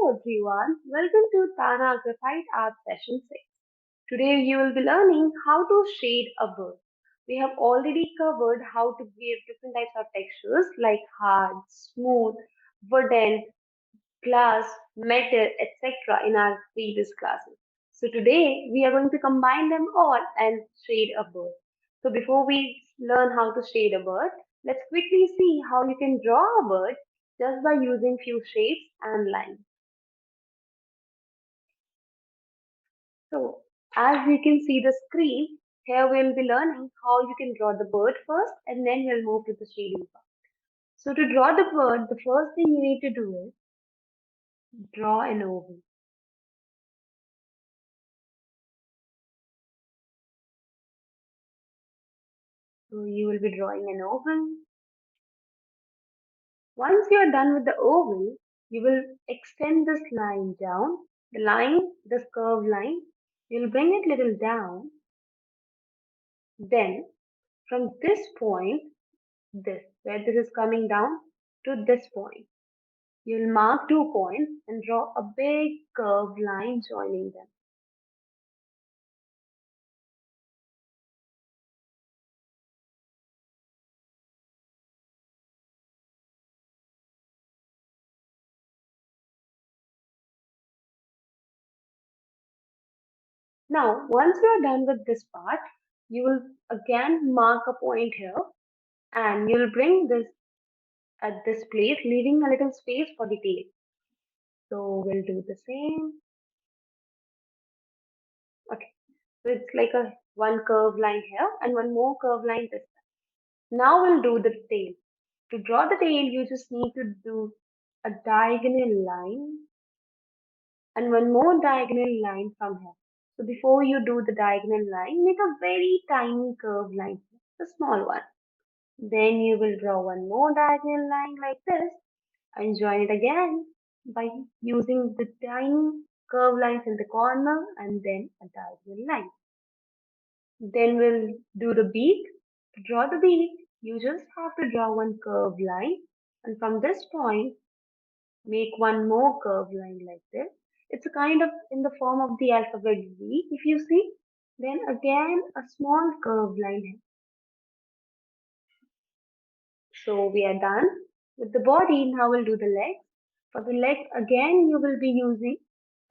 everyone, welcome to TANA Graphite Art Session 6. Today you will be learning how to shade a bird. We have already covered how to give different types of textures like hard, smooth, wooden, glass, metal, etc. in our previous classes. So today we are going to combine them all and shade a bird. So before we learn how to shade a bird, let's quickly see how you can draw a bird just by using few shapes and lines. So as you can see the screen, here we'll be learning how you can draw the bird first and then we'll move to the shading part. So to draw the bird, the first thing you need to do is draw an oval. So you will be drawing an oval. Once you are done with the oval, you will extend this line down. The line, this curved line, you'll bring it little down. Then from this point, where this is coming down to this point, you'll mark 2 points and draw a big curved line joining them. Now, once you are done with this part, you will again mark a point here and you'll bring this at this place, leaving a little space for the tail. So we'll do the same. Okay, so it's like a one curved line here and one more curved line this time. Now we'll do the tail. To draw the tail, you just need to do a diagonal line and one more diagonal line from here. So before you do the diagonal line, make a very tiny curved line, a small one. Then you will draw one more diagonal line like this and join it again by using the tiny curved lines in the corner and then a diagonal line. Then we'll do the beak. To draw the beak, you just have to draw one curved line and from this point make one more curved line like this. It's a kind of in the form of the alphabet V if you see. Then again a small curved line here. So we are done with the body. Now we'll do the legs. For the legs again you will be using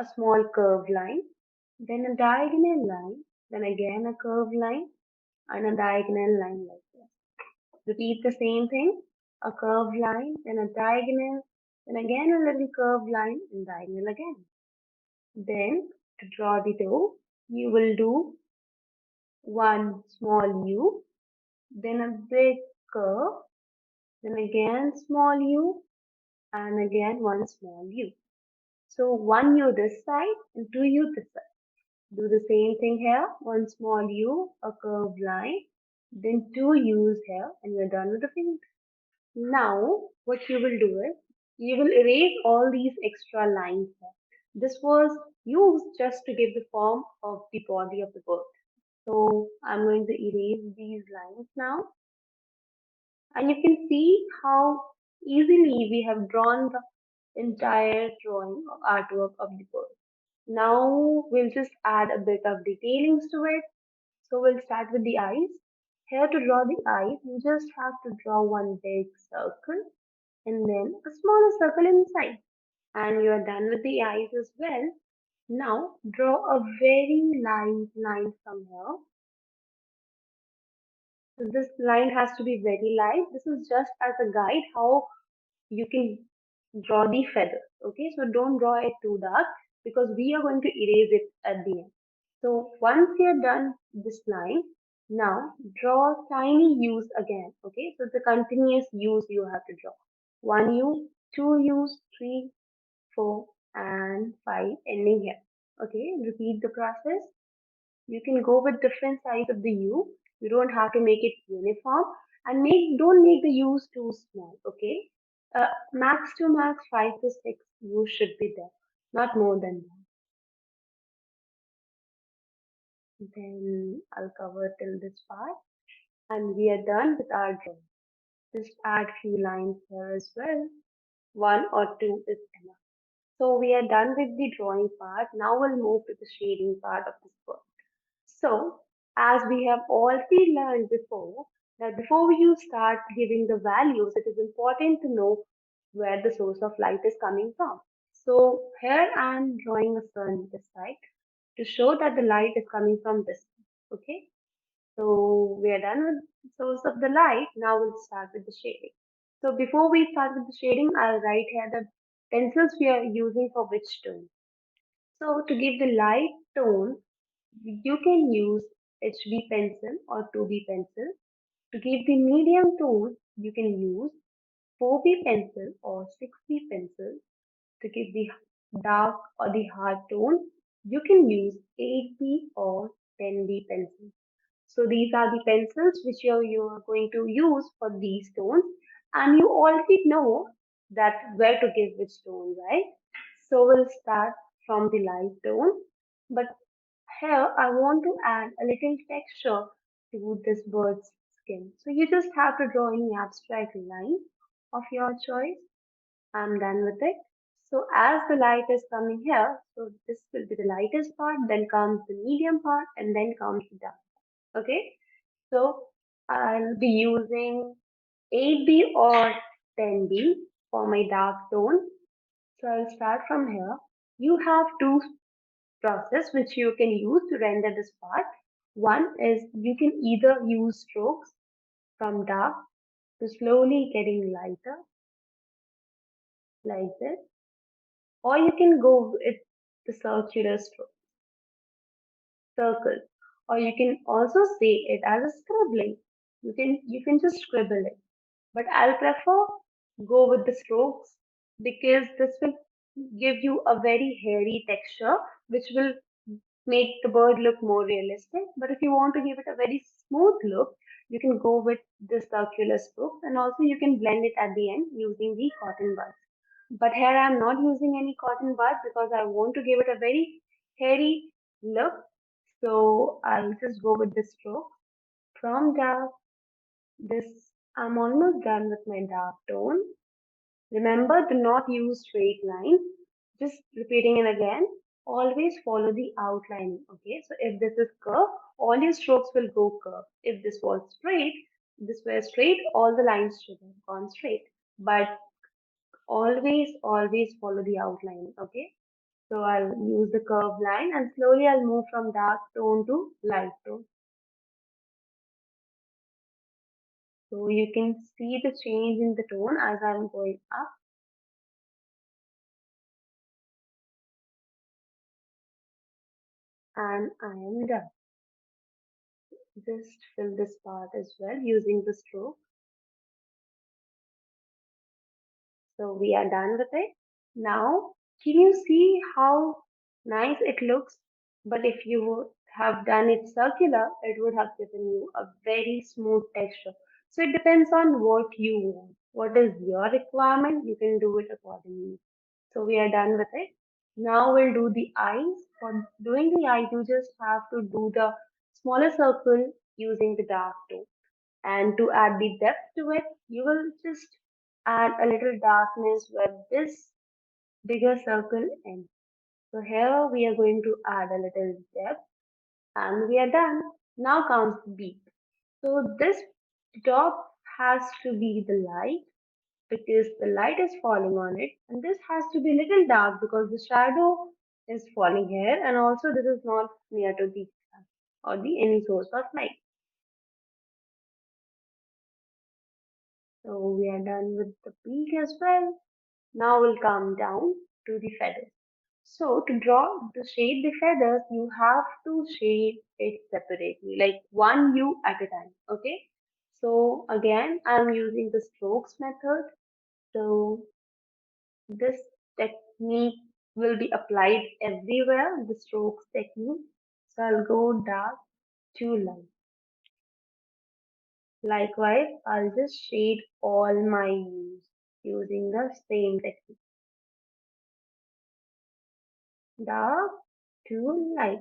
a small curved line, then a diagonal line, then again a curved line and a diagonal line like this. Repeat the same thing, a curved line, then a diagonal, then again a little curved line and diagonal again. Then to draw the toe, you will do one small U, then a big curve, then again small U, and again one small U. So one U this side and two U this side. Do the same thing here, one small U, a curved line, then two U's here, and we're done with the finger. Now, what you will do is, you will erase all these extra lines here. This was used just to give the form of the body of the bird. So, I'm going to erase these lines now. And you can see how easily we have drawn the entire drawing or artwork of the bird. Now, we'll just add a bit of detailings to it. So, we'll start with the eyes. Here to draw the eyes, you just have to draw one big circle and then a smaller circle inside. And you are done with the eyes as well. Now draw a very light line from here. So this line has to be very light. This is just as a guide how you can draw the feathers. Okay, so don't draw it too dark because we are going to erase it at the end. So once you're done this line, now draw tiny U's again. Okay, so it's a continuous U's you have to draw. One U, two U's, three, 4 and 5 ending here. Okay, repeat the process. You can go with different size of the U. You don't have to make it uniform and don't make the U's too small. Okay, max to max 5 to 6 U's should be there, not more than that. Then I'll cover till this part and we are done with our drawing. Just add few lines here as well. One or two is enough. So we are done with the drawing part. Now we'll move to the shading part of this book. So, as we have already learned before, that before you start giving the values, it is important to know where the source of light is coming from. So, here I am drawing a sun this side to show that the light is coming from this side. Okay, so we are done with the source of the light. Now we'll start with the shading. So, before we start with the shading, I'll write here the pencils we are using for which tone. So, to give the light tone, you can use HB pencil or 2B pencil. To give the medium tone, you can use 4B pencil or 6B pencil. To give the dark or the hard tone, you can use 8B or 10B pencil. So these are the pencils which you are going to use for these tones, and you already know that where to give which tone, right? So we'll start from the light tone, but here I want to add a little texture to this bird's skin. So you just have to draw any abstract line of your choice. I'm done with it. So as the light is coming here, so this will be the lightest part, then comes the medium part, and then comes the dark. Okay, so I'll be using 8B or 10B for my dark tone. So I'll start from here. You have two process which you can use to render this part. One is you can either use strokes from dark to slowly getting lighter like this, or you can go with the circular stroke, circle, or you can also say it as a scribbling. You can just scribble it, but I'll prefer go with the strokes because this will give you a very hairy texture which will make the bird look more realistic. But if you want to give it a very smooth look, you can go with the circular strokes, and also you can blend it at the end using the cotton buds. But here I'm not using any cotton buds because I want to give it a very hairy look. So I'll just go with the stroke from dark. This I'm almost done with my dark tone. Remember, do not use straight lines. Just repeating it again. Always follow the outline. Okay, so if this is curve, all your strokes will go curve. If this was straight, this were straight, all the lines should have gone straight. But always follow the outline. Okay, so I'll use the curved line and slowly I'll move from dark tone to light tone. So you can see the change in the tone as I'm going up, and I am done. Just fill this part as well using the stroke. So we are done with it. Now, can you see how nice it looks? But if you would have done it circular, it would have given you a very smooth texture. So it depends on what you want. What is your requirement? You can do it accordingly. So we are done with it. Now we'll do the eyes. For doing the eyes, you just have to do the smaller circle using the dark tone. And to add the depth to it, you will just add a little darkness where this bigger circle ends. So here we are going to add a little depth and we are done. Now comes the beak. So this top has to be the light because the light is falling on it, and this has to be little dark because the shadow is falling here, and also this is not near to the sun or the any source of light. So we are done with the beak as well. Now we'll come down to the feathers. So to shade the feathers, you have to shade it separately, like one hue at a time. Okay. So again, I'm using the strokes method. So this technique will be applied everywhere, the strokes technique. So I'll go dark to light. Likewise, I'll just shade all my hues using the same technique. Dark to light.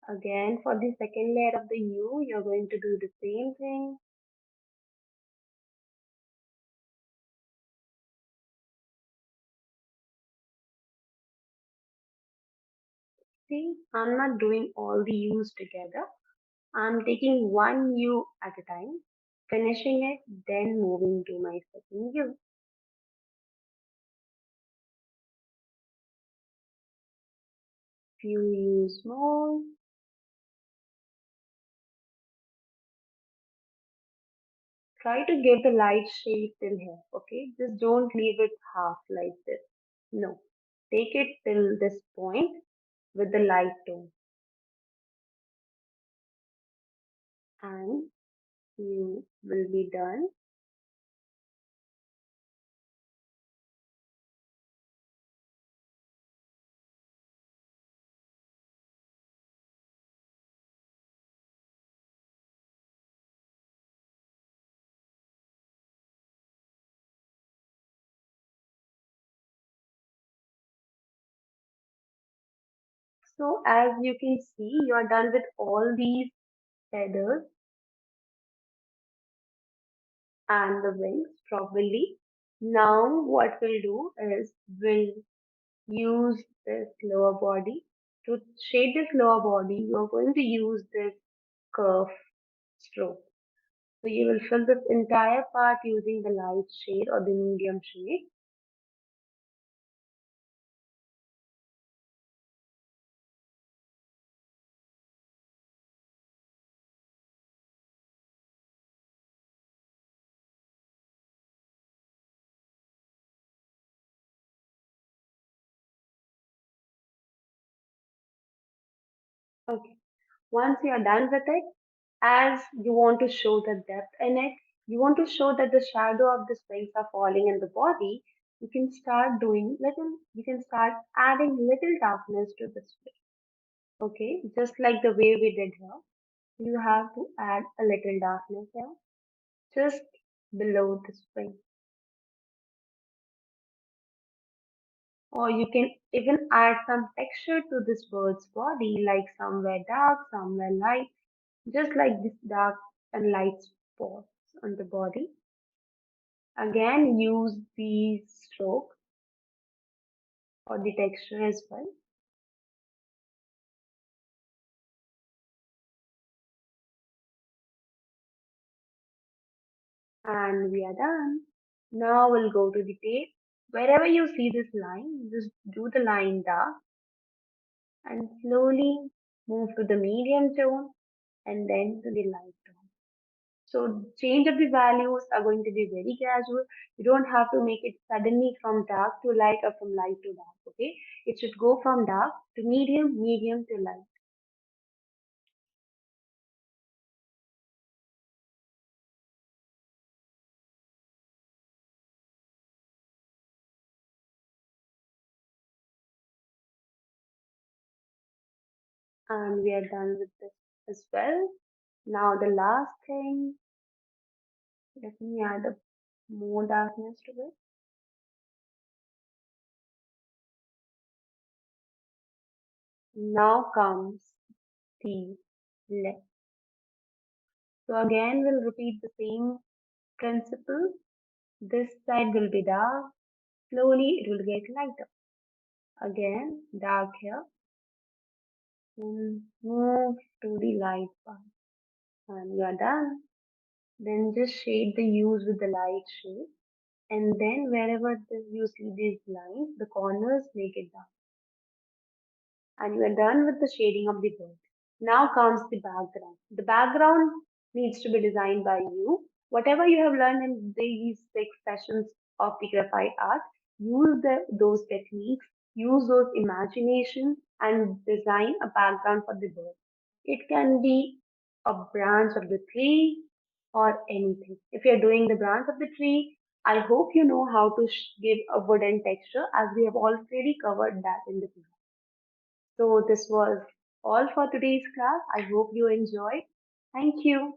Again, for the second layer of the U, you're going to do the same thing. See, I'm not doing all the U's together. I'm taking one U at a time, finishing it, then moving to my second U. Few U's more. Try to give the light shade till here, okay? Just don't leave it half like this. No. Take it till this point with the light tone. And you will be done. So as you can see, you are done with all these feathers and the wings properly. Now what we'll do is we'll use this lower body. To shade this lower body, you're going to use this curve stroke. So you will fill this entire part using the light shade or the medium shade. Okay. Once you are done with it, as you want to show the depth in it, you want to show that the shadow of the wings are falling in the body, you can start adding little darkness to this wing. Okay, just like the way we did here, you have to add a little darkness here, just below the wing. Or you can even add some texture to this bird's body, like somewhere dark, somewhere light, just like this dark and light spots on the body. Again, use the stroke or the texture as well. And we are done. Now we'll go to the tape. Wherever you see this line, just do the line dark and slowly move to the medium tone and then to the light tone. So change of the values are going to be very gradual. You don't have to make it suddenly from dark to light or from light to dark. Okay, it should go from dark to medium, medium to light. And we are done with this as well. Now the last thing, let me add a more darkness to it. Now comes the left. So again, we'll repeat the same principle. This side will be dark. Slowly it will get lighter. Again, dark here. And move to the light part. And you are done. Then just shade the hues with the light shade. And then wherever you see these lines, the corners, make it dark. And you are done with the shading of the bird. Now comes the background. The background needs to be designed by you. Whatever you have learned in these 6 sessions of the graphite art, use those techniques, use those imagination, and design a background for the bird. It can be a branch of the tree or anything. If you're doing the branch of the tree, I hope you know how to give a wooden texture as we have already covered that in the class. So this was all for today's class. I hope you enjoyed. Thank you.